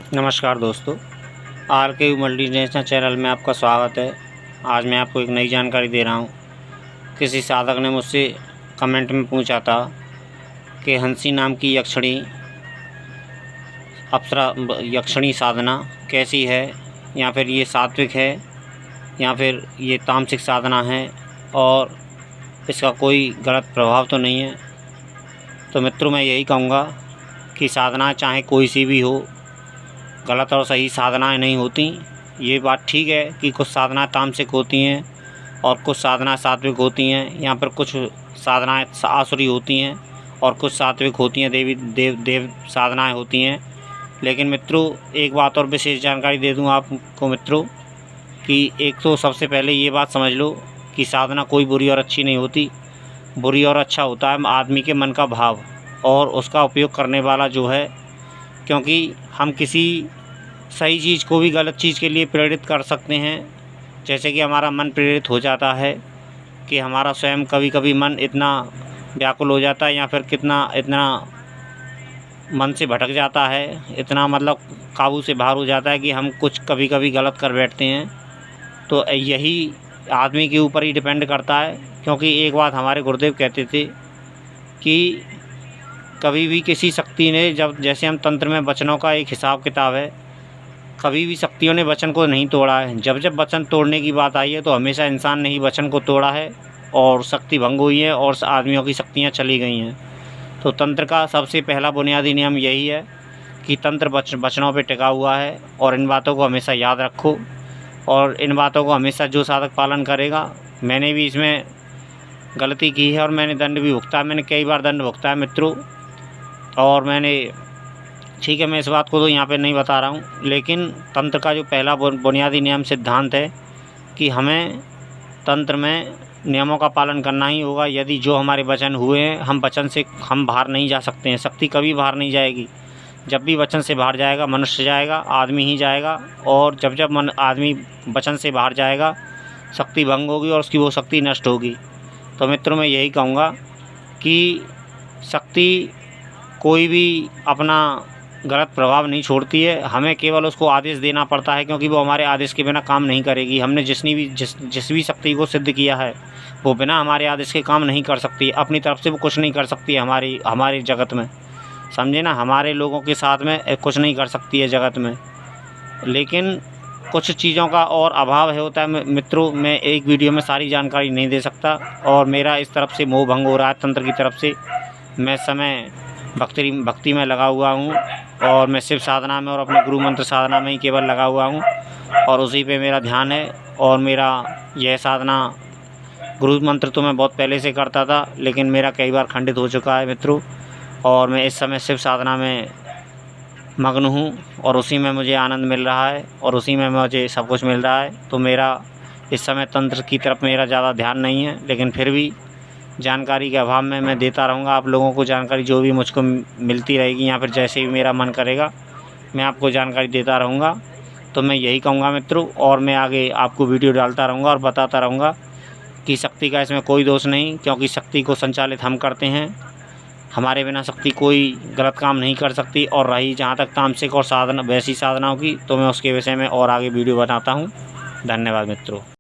नमस्कार दोस्तों, आर के मल्टीनेशनल चैनल में आपका स्वागत है। आज मैं आपको एक नई जानकारी दे रहा हूँ। किसी साधक ने मुझसे कमेंट में पूछा था कि हंसी नाम की यक्षिणी साधना कैसी है, या फिर ये सात्विक है या फिर ये तामसिक साधना है और इसका कोई गलत प्रभाव तो नहीं है। तो मित्रों, मैं यही कहूँगा कि साधना चाहे कोई सी भी हो, गलत और सही साधनाएं नहीं होती। ये बात ठीक है कि कुछ साधनाएं तामसिक होती हैं और कुछ साधनाएं सात्विक होती हैं। यहाँ पर कुछ साधनाएं आसुरी होती हैं और कुछ सात्विक होती हैं, देव साधनाएं होती हैं। लेकिन मित्रों, एक बात और विशेष जानकारी दे दूँ आपको मित्रों कि एक तो सबसे पहले ये बात समझ लो कि साधना कोई बुरी और अच्छी नहीं होती। बुरी और अच्छा होता है आदमी के मन का भाव और उसका उपयोग करने वाला जो है, क्योंकि हम किसी सही चीज़ को भी गलत चीज़ के लिए प्रेरित कर सकते हैं। जैसे कि हमारा मन प्रेरित हो जाता है कि हमारा स्वयं कभी कभी मन इतना व्याकुल हो जाता है या फिर इतना मन से भटक जाता है, इतना मतलब काबू से बाहर हो जाता है कि हम कुछ कभी कभी गलत कर बैठते हैं। तो यही आदमी के ऊपर ही डिपेंड करता है, क्योंकि एक बात हमारे गुरुदेव कहते थे कि कभी भी किसी शक्ति ने, जैसे हम तंत्र में वचनों का एक हिसाब किताब है, कभी भी शक्तियों ने वचन को नहीं तोड़ा है। जब वचन तोड़ने की बात आई है तो हमेशा इंसान ने ही वचन को तोड़ा है और शक्ति भंग हुई है और आदमियों की शक्तियाँ चली गई हैं। तो तंत्र का सबसे पहला बुनियादी नियम यही है कि तंत्र वचनों पर टिका हुआ है, और इन बातों को हमेशा याद रखो और इन बातों को हमेशा जो साधक पालन करेगा। मैंने भी इसमें गलती की है और मैंने दंड भी भुगता है, मैंने कई बार दंड भुगता है मित्रों। और ठीक है, मैं इस बात को तो यहाँ पे नहीं बता रहा हूँ, लेकिन तंत्र का जो पहला बुनियादी नियम सिद्धांत है कि हमें तंत्र में नियमों का पालन करना ही होगा। यदि जो हमारे वचन हुए हैं, हम वचन से हम बाहर नहीं जा सकते हैं। शक्ति कभी बाहर नहीं जाएगी। जब भी वचन से बाहर जाएगा मनुष्य जाएगा, आदमी ही जाएगा। और जब आदमी वचन से बाहर जाएगा, शक्ति भंग होगी और उसकी वो शक्ति नष्ट होगी। तो मित्रों, मैं यही कहूँगा कि शक्ति कोई भी अपना गलत प्रभाव नहीं छोड़ती है, हमें केवल उसको आदेश देना पड़ता है, क्योंकि वो हमारे आदेश के बिना काम नहीं करेगी। हमने जिस भी शक्ति को सिद्ध किया है वो बिना हमारे आदेश के काम नहीं कर सकती। अपनी तरफ से वो कुछ नहीं कर सकती है हमारे जगत में, समझे ना। हमारे लोगों के साथ में कुछ नहीं कर सकती है जगत में। लेकिन कुछ चीज़ों का और अभाव होता है मित्रों। मैं एक वीडियो में सारी जानकारी नहीं दे सकता, और मेरा इस तरफ से मोह भंग हो रहा है तंत्र की तरफ से। मैं समय भक्ति में लगा हुआ हूँ और मैं शिव साधना में और अपने गुरु मंत्र साधना में ही केवल लगा हुआ हूँ, और उसी पे मेरा ध्यान है। और मेरा यह साधना गुरु मंत्र तो मैं बहुत पहले से करता था, लेकिन मेरा कई बार खंडित हो चुका है मित्रों। और मैं इस समय शिव साधना में मग्न हूँ और उसी में मुझे आनंद मिल रहा है और उसी में मुझे सब कुछ मिल रहा है। तो मेरा इस समय तंत्र की तरफ मेरा ज़्यादा ध्यान नहीं है, लेकिन फिर भी जानकारी के अभाव में मैं देता रहूँगा आप लोगों को जानकारी। जो भी मुझको मिलती रहेगी या फिर जैसे भी मेरा मन करेगा मैं आपको जानकारी देता रहूँगा। तो मैं यही कहूँगा मित्रों, और मैं आगे आपको वीडियो डालता रहूँगा और बताता रहूँगा कि शक्ति का इसमें कोई दोष नहीं, क्योंकि शक्ति को संचालित हम करते हैं। हमारे बिना शक्ति कोई गलत काम नहीं कर सकती। और रही जहाँ तक तामसिक और वैसी साधनाओं की, तो मैं उसके विषय में और आगे वीडियो बनाता हूँ। धन्यवाद मित्रों।